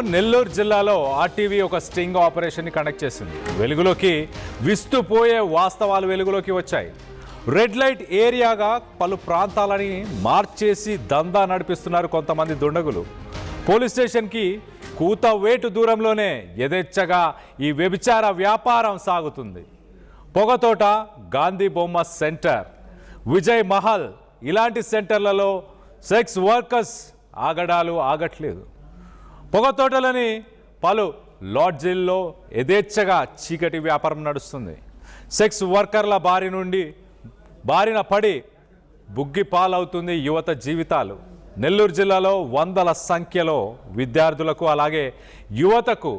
నెల్లూరు జిల్లాలో ఆర్టీవీ ఒక sting ఆపరేషన్ని conduct చేసింది. వెలుగులోకి విస్తుపోయే వాస్తవాలు వెలుగులోకి వచ్చాయి. రెడ్ లైట్ ఏరియాగా పలు ప్రాంతాలని మార్చేసి దందా నడిపిస్తున్నారు కొంతమంది దుండగులు. పోలీస్ స్టేషన్కి కూతవేటు దూరంలోనే యథేచ్ఛగా ఈ వ్యభిచార వ్యాపారం సాగుతుంది. పొగతోట, గాంధీ బొమ్మ సెంటర్, విజయ్ మహల్ ఇలాంటి సెంటర్లలో సెక్స్ వర్కర్స్ ఆగడాలు ఆగట్లేదు. పొగతోటలని పలు లాడ్జిల్లో యథేచ్ఛగా చీకటి వ్యాపారం నడుస్తుంది. సెక్స్ వర్కర్ల బారిన పడి బుగ్గి పాలవుతుంది యువత జీవితాలు. నెల్లూరు జిల్లాలో వందల సంఖ్యలో విద్యార్థులకు అలాగే యువతకు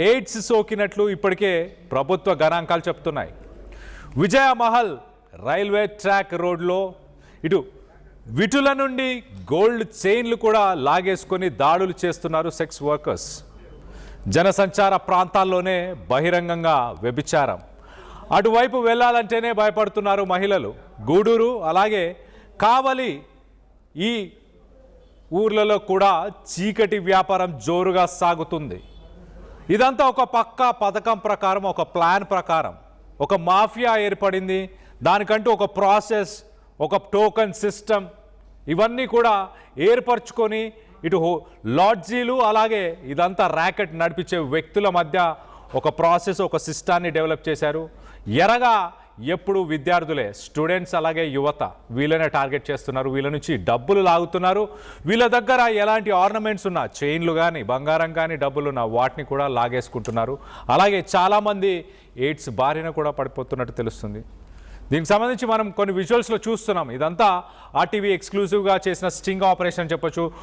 ఎయిడ్స్ సోకినట్లు ఇప్పటికే ప్రభుత్వ గణాంకాలు చెప్తున్నాయి. విజయమహల్ రైల్వే ట్రాక్ రోడ్లో ఇటు విటుల నుండి గోల్డ్ చైన్లు కూడా లాగేసుకొని దాడులు చేస్తున్నారు సెక్స్ వర్కర్స్. జనసంచార ప్రాంతాల్లోనే బహిరంగంగా వ్యభిచారం. అటువైపు వెళ్ళాలంటేనే భయపడుతున్నారు మహిళలు. గూడూరు అలాగే కావలి ఈ ఊర్లలో కూడా చీకటి వ్యాపారం జోరుగా సాగుతుంది. ఇదంతా ఒక పక్కా పథకం ప్రకారం, ఒక ప్లాన్ ప్రకారం ఒక మాఫియా ఏర్పడింది. దానికంటూ ఒక ప్రాసెస్, ఒక టోకన్ సిస్టమ్ ఇవన్నీ కూడా ఏర్పరచుకొని ఇటు లాడ్జీలు అలాగే ఇదంతా ర్యాకెట్ నడిపించే వ్యక్తుల మధ్య ఒక ప్రాసెస్, ఒక సిస్టాన్ని డెవలప్ చేశారు. ఎరగా ఎప్పుడు విద్యార్థులే, స్టూడెంట్స్ అలాగే యువత వీళ్ళనే టార్గెట్ చేస్తున్నారు. వీళ్ళ నుంచి డబ్బులు లాగుతున్నారు. వీళ్ళ దగ్గర ఎలాంటి ఆర్నమెంట్స్ ఉన్నా, చైన్లు కానీ బంగారం కానీ డబ్బులున్నా వాటిని కూడా లాగేసుకుంటున్నారు. అలాగే చాలామంది ఎయిడ్స్ బారిన కూడా పడిపోతున్నట్టు తెలుస్తుంది. దీనికి సంబంధించి మనం కొన్ని విజువల్స్లో చూస్తున్నాం. ఇదంతా ఆర్టీవీ ఎక్స్క్లూజివ్గా చేసిన స్టింగ్ ఆపరేషన్ చెప్పొచ్చు.